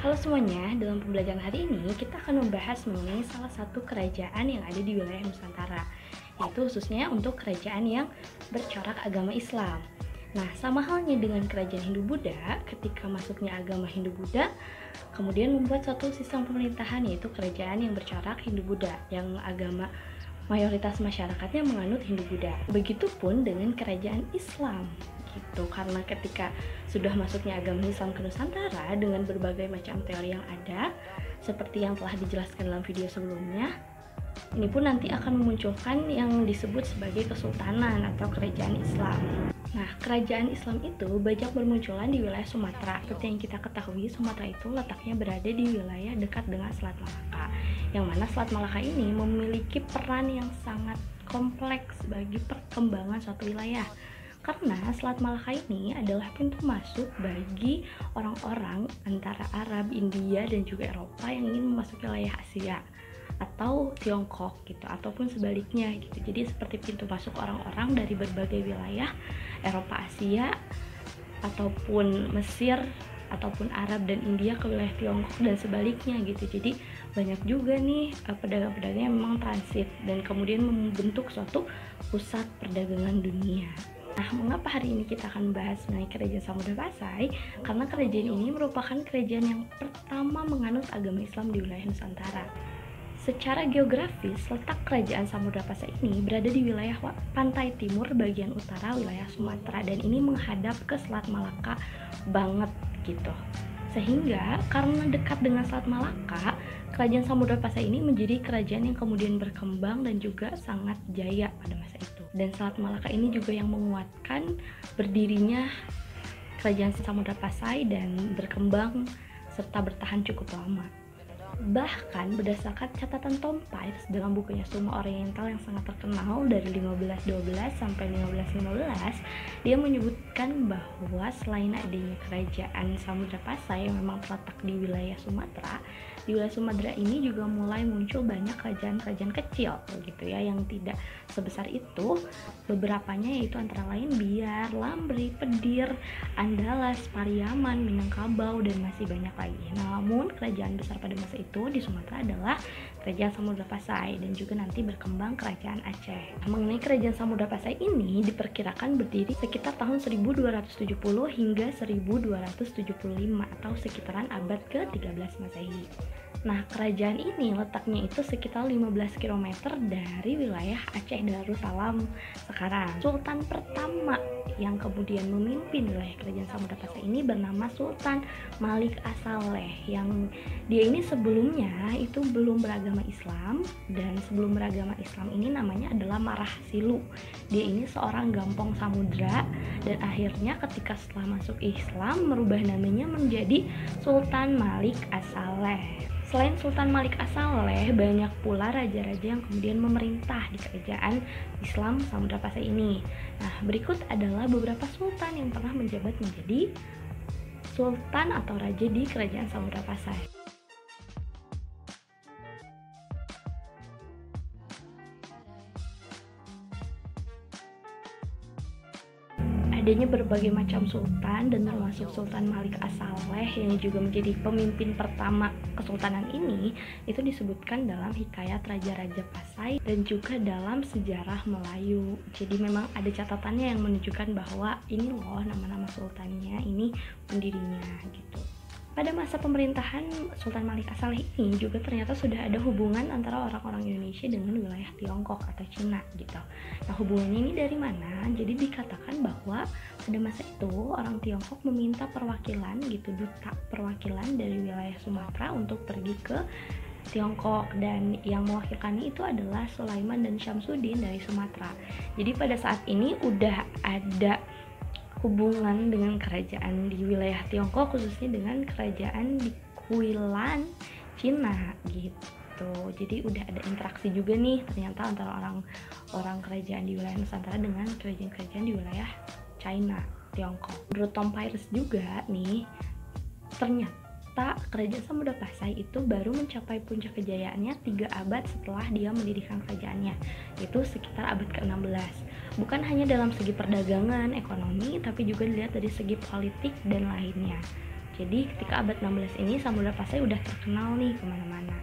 Halo semuanya, dalam pembelajaran hari ini kita akan membahas mengenai salah satu kerajaan yang ada di wilayah Nusantara, yaitu khususnya untuk kerajaan yang bercorak agama Islam. Nah, sama halnya dengan kerajaan Hindu-Buddha, ketika masuknya agama Hindu-Buddha, kemudian membuat suatu sistem pemerintahan yaitu kerajaan yang bercorak Hindu-Buddha, yang agama mayoritas masyarakatnya menganut Hindu-Buddha. Begitupun dengan kerajaan Islam. Gitu, karena ketika sudah masuknya agama Islam ke Nusantara dengan berbagai macam teori yang ada seperti yang telah dijelaskan dalam video sebelumnya, ini pun nanti akan memunculkan yang disebut sebagai kesultanan atau kerajaan Islam. Nah, kerajaan Islam itu banyak bermunculan di wilayah Sumatera. Seperti yang kita ketahui, Sumatera itu letaknya berada di wilayah dekat dengan Selat Malaka, yang mana Selat Malaka ini memiliki peran yang sangat kompleks bagi perkembangan suatu wilayah. Karena Selat Malaka ini adalah pintu masuk bagi orang-orang antara Arab, India, dan juga Eropa yang ingin memasuki wilayah Asia atau Tiongkok gitu, ataupun sebaliknya gitu. Jadi seperti pintu masuk orang-orang dari berbagai wilayah Eropa, Asia, ataupun Mesir, ataupun Arab dan India ke wilayah Tiongkok dan sebaliknya gitu. Jadi banyak juga nih pedagang-pedagang yang memang transit dan kemudian membentuk suatu pusat perdagangan dunia. Nah, mengapa hari ini kita akan membahas mengenai kerajaan Samudra Pasai? Karena kerajaan ini merupakan kerajaan yang pertama menganut agama Islam di wilayah Nusantara. Secara geografis, letak kerajaan Samudra Pasai ini berada di wilayah pantai timur bagian utara wilayah Sumatera dan ini menghadap ke Selat Malaka banget gitu. Sehingga karena dekat dengan Selat Malaka, kerajaan Samudra Pasai ini menjadi kerajaan yang kemudian berkembang dan juga sangat jaya pada masa itu. Dan Selat Malaka ini juga yang menguatkan berdirinya kerajaan Samudra Pasai dan berkembang serta bertahan cukup lama. Bahkan berdasarkan catatan Tom Pires dalam bukunya Suma Oriental yang sangat terkenal dari 1512 sampai 1515, dia menyebutkan bahwa selain adanya kerajaan Samudra Pasai yang memang terletak di wilayah Sumatera, di wilayah Sumatera ini juga mulai muncul banyak kerajaan-kerajaan kecil gitu ya, yang tidak sebesar itu. Beberapanya yaitu antara lain Biar, Lambri, Pedir, Andalas, Pariaman, Minangkabau, dan masih banyak lagi. Namun kerajaan besar pada masa itu di Sumatera adalah kerajaan Samudra Pasai dan juga nanti berkembang kerajaan Aceh. Mengenai kerajaan Samudra Pasai ini diperkirakan berdiri sekitar tahun 1270 hingga 1275 atau sekitaran abad ke-13 Masehi. Nah, kerajaan ini letaknya itu sekitar 15 km dari wilayah Aceh Darussalam sekarang. Sultan pertama yang kemudian memimpin wilayah kerajaan Samudra Pasai ini bernama Sultan Malik As-Saleh, yang dia ini sebelumnya itu belum beragama Islam, dan sebelum beragama Islam ini namanya adalah Marah Silu. Dia ini seorang gampong samudra dan akhirnya ketika setelah masuk Islam merubah namanya menjadi Sultan Malik As-Saleh. Selain Sultan Malik As-Saleh, banyak pula raja-raja yang kemudian memerintah di kerajaan Islam Samudra Pasai ini. Nah, berikut adalah beberapa sultan yang pernah menjabat menjadi sultan atau raja di kerajaan Samudra Pasai. Adanya berbagai macam sultan dan termasuk Sultan Malik As-Saleh yang juga menjadi pemimpin pertama kesultanan ini, itu disebutkan dalam hikayat Raja-Raja Pasai dan juga dalam sejarah Melayu. Jadi memang ada catatannya yang menunjukkan bahwa ini loh nama-nama sultannya, ini pendirinya gitu. Pada masa pemerintahan Sultan Malik As-Saleh ini juga ternyata sudah ada hubungan antara orang-orang Indonesia dengan wilayah Tiongkok atau Cina gitu. Nah, hubungannya ini dari mana? Jadi dikatakan bahwa pada masa itu orang Tiongkok meminta perwakilan gitu, duta perwakilan dari wilayah Sumatera untuk pergi ke Tiongkok, dan yang mewakilkannya itu adalah Sulaiman dan Syamsuddin dari Sumatera. Jadi pada saat ini udah ada hubungan dengan kerajaan di wilayah Tiongkok, khususnya dengan kerajaan di Kuilan, Cina gitu. Jadi udah ada interaksi juga nih ternyata antara orang kerajaan di wilayah Nusantara dengan kerajaan-kerajaan di wilayah China, Tiongkok. Menurut Tom Pires juga nih, ternyata kerajaan Samudra Pasai itu baru mencapai puncak kejayaannya 3 abad setelah dia mendirikan kerajaannya, yaitu sekitar abad ke-16. Bukan hanya dalam segi perdagangan, ekonomi, tapi juga dilihat dari segi politik dan lainnya. Jadi ketika abad 16 ini Samudra Pasai udah terkenal nih kemana-mana.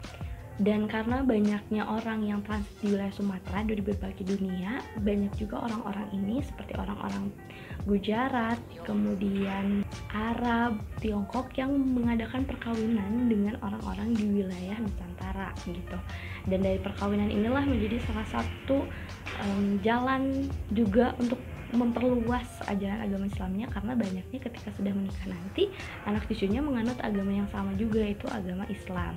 Dan karena banyaknya orang yang transit di wilayah Sumatera dari berbagai dunia, banyak juga orang-orang ini seperti orang-orang Gujarat, kemudian Arab, Tiongkok yang mengadakan perkawinan dengan orang-orang di wilayah Nusantara gitu. Dan dari perkawinan inilah menjadi salah satu jalan juga untuk memperluas ajaran agama Islamnya, karena banyaknya ketika sudah menikah nanti anak cucunya menganut agama yang sama juga, yaitu agama Islam.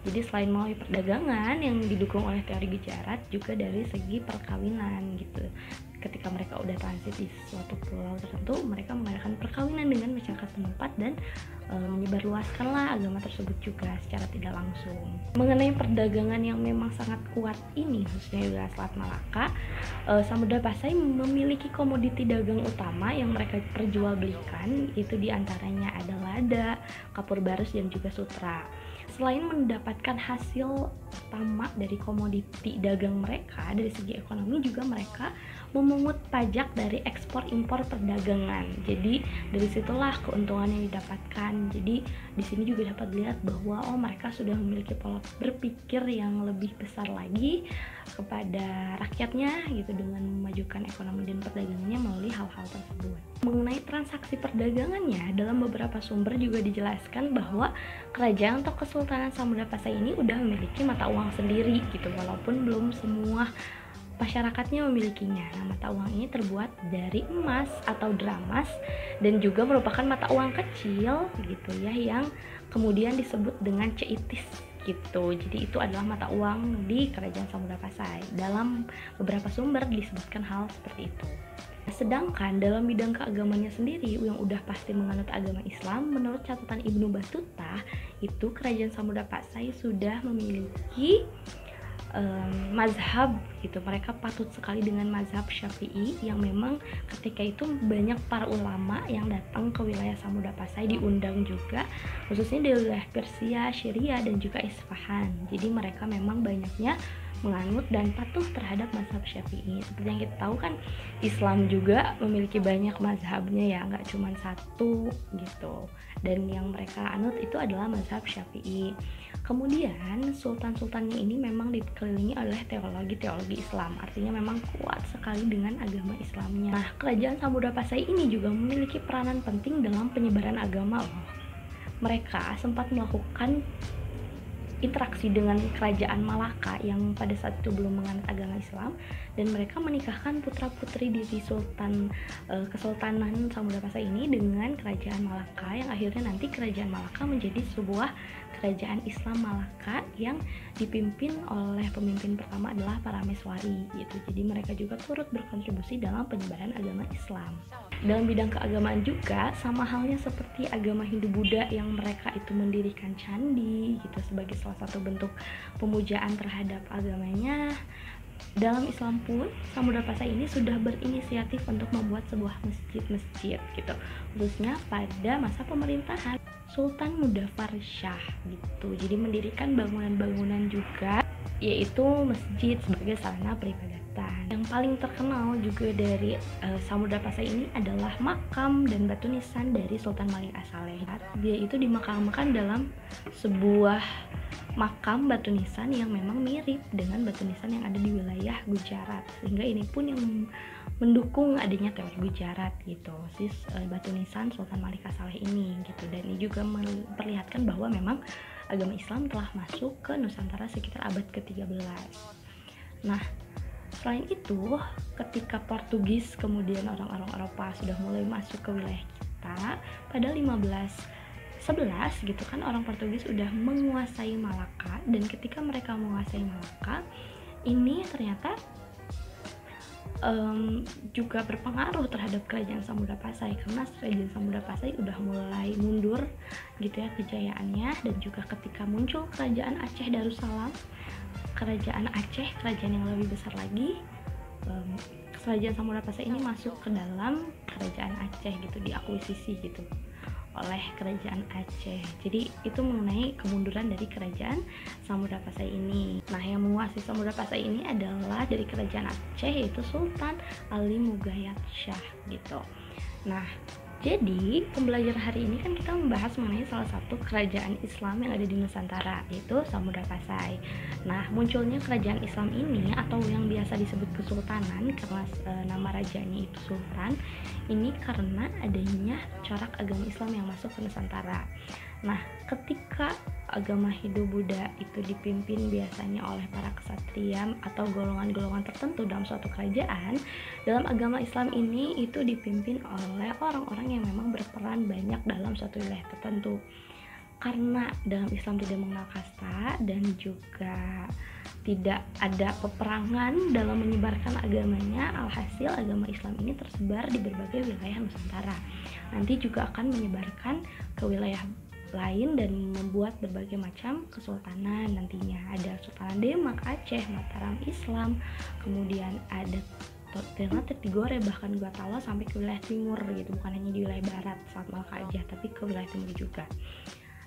Jadi selain melalui perdagangan yang didukung oleh teori Gujarat, juga dari segi perkawinan gitu. Ketika mereka udah transit di suatu pulau tertentu, mereka mengadakan perkawinan dengan masyarakat setempat dan menyebarluaskanlah agama tersebut juga secara tidak langsung. Mengenai perdagangan yang memang sangat kuat ini, khususnya di wilayah Selat Malaka, Samudra Pasai memiliki komoditi dagang utama yang mereka perjualbelikan, itu diantaranya ada lada, kapur barus, dan juga sutra. Selain mendapatkan hasil utama dari komoditi dagang mereka, dari segi ekonomi juga mereka memungut pajak dari ekspor impor perdagangan. Jadi dari situlah keuntungan yang didapatkan. Jadi di sini juga dapat dilihat bahwa mereka sudah memiliki pola berpikir yang lebih besar lagi kepada rakyatnya gitu, dengan memajukan ekonomi dan perdagangannya melalui hal-hal tersebut. Mengenai transaksi perdagangannya, dalam beberapa sumber juga dijelaskan bahwa kerajaan atau Kesultanan Samudra Pasai ini udah memiliki mata uang sendiri gitu, walaupun belum semua masyarakatnya memilikinya. Nah, mata uang ini terbuat dari emas atau dramas dan juga merupakan mata uang kecil gitu ya, yang kemudian disebut dengan ceitis gitu. Jadi itu adalah mata uang di Kerajaan Samudra Pasai. Dalam beberapa sumber disebutkan hal seperti itu. Sedangkan dalam bidang keagamannya sendiri yang udah pasti menganut agama Islam, menurut catatan Ibnu Battuta, itu Kerajaan Samudra Pasai sudah memiliki mazhab gitu. Mereka patut sekali dengan mazhab Syafi'i, yang memang ketika itu banyak para ulama yang datang ke wilayah Samudra Pasai, diundang juga khususnya di wilayah Persia, Syria, dan juga Isfahan. Jadi mereka memang banyaknya menganut dan patuh terhadap mazhab Syafi'i. Seperti yang kita tahu kan, Islam juga memiliki banyak mazhabnya ya, nggak cuma satu gitu. Dan yang mereka anut itu adalah mazhab Syafi'i. Kemudian sultan-sultannya ini memang dikelilingi oleh teologi-teologi Islam, artinya memang kuat sekali dengan agama Islamnya. Nah, Kerajaan Samudra Pasai ini juga memiliki peranan penting dalam penyebaran agama loh. Mereka sempat melakukan interaksi dengan kerajaan Malaka yang pada saat itu belum menganut agama Islam, dan mereka menikahkan putra-putri dari Kesultanan Samudra Pasai ini dengan kerajaan Malaka, yang akhirnya nanti kerajaan Malaka menjadi sebuah kerajaan Islam Malaka yang dipimpin oleh pemimpin pertama adalah Parameswari gitu. Jadi mereka juga turut berkontribusi dalam penyebaran agama Islam. Dalam bidang keagamaan juga sama halnya seperti agama Hindu-Buddha yang mereka itu mendirikan candi gitu sebagai salah satu bentuk pemujaan terhadap agamanya. Dalam Islam pun Samudra Pasai ini sudah berinisiatif untuk membuat sebuah masjid-masjid gitu, khususnya pada masa pemerintahan Sultan Mudaffar Shah gitu. Jadi mendirikan bangunan-bangunan juga, yaitu masjid sebagai sarana peribadatan. Yang paling terkenal juga dari Samudra Pasai ini adalah makam dan batu nisan dari Sultan Malik As-Saleh. Dia itu dimakamkan dalam sebuah makam batu nisan yang memang mirip dengan batu nisan yang ada di wilayah Gujarat, sehingga ini pun yang mendukung adanya teori Gujarat gitu, batu nisan Sultan Malik As-Saleh ini gitu. Dan ini juga memperlihatkan bahwa memang agama Islam telah masuk ke Nusantara sekitar abad ke-13. Nah, selain itu, ketika Portugis kemudian orang-orang Eropa sudah mulai masuk ke wilayah kita pada 1511 gitu kan, orang Portugis udah menguasai Malaka, dan ketika mereka menguasai Malaka ini ternyata juga berpengaruh terhadap Kerajaan Samudra Pasai, karena Kerajaan Samudra Pasai udah mulai mundur gitu ya kejayaannya. Dan juga ketika muncul Kerajaan Aceh Darussalam, Kerajaan Aceh, kerajaan yang lebih besar lagi, Kerajaan Samudra Pasai ini masuk ke dalam Kerajaan Aceh gitu, diakuisisi gitu oleh Kerajaan Aceh. Jadi itu mengenai kemunduran dari Kerajaan Samudra Pasai ini. Nah, yang menguasai Samudra Pasai ini adalah dari Kerajaan Aceh, yaitu Sultan Ali Mugayat Shah gitu. Nah, Jadi, pembelajaran hari ini kan kita membahas mengenai salah satu kerajaan Islam yang ada di Nusantara, yaitu Samudra Pasai. Nah, munculnya kerajaan Islam ini atau yang biasa disebut Kesultanan karena nama rajanya itu Sultan, ini karena adanya corak agama Islam yang masuk ke Nusantara. Nah, ketika agama Hindu-Buddha itu dipimpin biasanya oleh para ksatria atau golongan-golongan tertentu dalam suatu kerajaan, dalam agama Islam ini itu dipimpin oleh orang-orang yang memang berperan banyak dalam suatu wilayah tertentu. Karena dalam Islam tidak mengenal kasta dan juga tidak ada peperangan dalam menyebarkan agamanya, alhasil agama Islam ini tersebar di berbagai wilayah Nusantara. Nanti juga akan menyebarkan ke wilayah lain dan membuat berbagai macam kesultanan. Nantinya ada Sultanan Demak, Aceh, Mataram Islam, kemudian ada Ternate, Tigore, bahkan Gua sampai ke wilayah timur gitu, bukan hanya di wilayah barat Selat Malaka aja, tapi ke wilayah timur juga.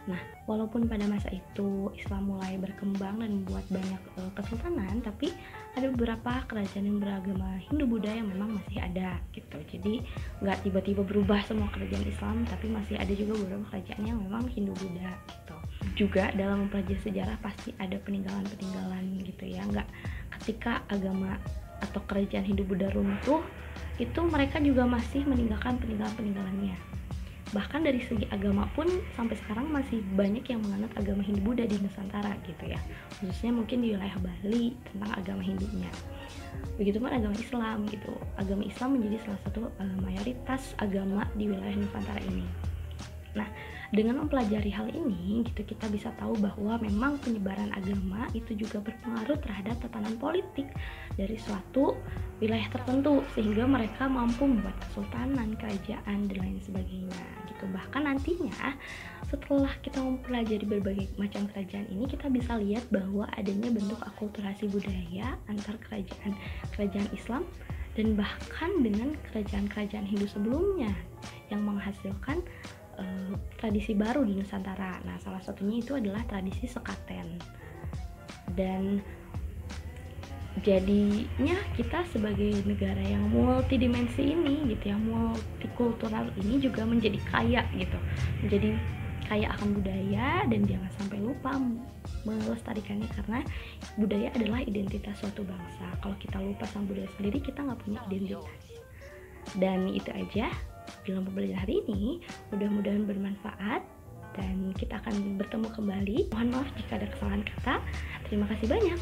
Nah, walaupun pada masa itu Islam mulai berkembang dan membuat banyak kesultanan, tapi ada beberapa kerajaan yang beragama Hindu-Buddha yang memang masih ada gitu. Jadi nggak tiba-tiba berubah semua kerajaan Islam, tapi masih ada juga beberapa kerajaan yang memang Hindu-Buddha gitu. Juga dalam mempelajari sejarah pasti ada peninggalan-peninggalan gitu ya. Nggak ketika agama atau kerajaan Hindu-Buddha runtuh, itu mereka juga masih meninggalkan peninggalan-peninggalannya. Bahkan dari segi agama pun sampai sekarang masih banyak yang menganut agama Hindu-Buddha di Nusantara gitu ya, khususnya mungkin di wilayah Bali tentang agama Hindunya. Begitupun agama Islam gitu, agama Islam menjadi salah satu mayoritas agama di wilayah Nusantara ini. Nah, dengan mempelajari hal ini gitu, kita bisa tahu bahwa memang penyebaran agama itu juga berpengaruh terhadap tatanan politik dari suatu wilayah tertentu, sehingga mereka mampu membuat kesultanan, kerajaan, dan lain sebagainya gitu. Bahkan nantinya setelah kita mempelajari berbagai macam kerajaan ini, kita bisa lihat bahwa adanya bentuk akulturasi budaya antar kerajaan Islam dan bahkan dengan kerajaan-kerajaan Hindu sebelumnya yang menghasilkan tradisi baru di Nusantara. Nah, salah satunya itu adalah tradisi sekaten. Dan jadinya kita sebagai negara yang multidimensi ini gitu ya, multikultural ini juga menjadi kaya gitu, menjadi kaya akan budaya, dan jangan sampai lupa melestarikannya karena budaya adalah identitas suatu bangsa. Kalau kita lupa sama budaya sendiri, kita nggak punya identitas. Dan itu aja dalam pembelajaran hari ini, mudah-mudahan bermanfaat dan kita akan bertemu kembali. Mohon maaf jika ada kesalahan kata. Terima kasih banyak.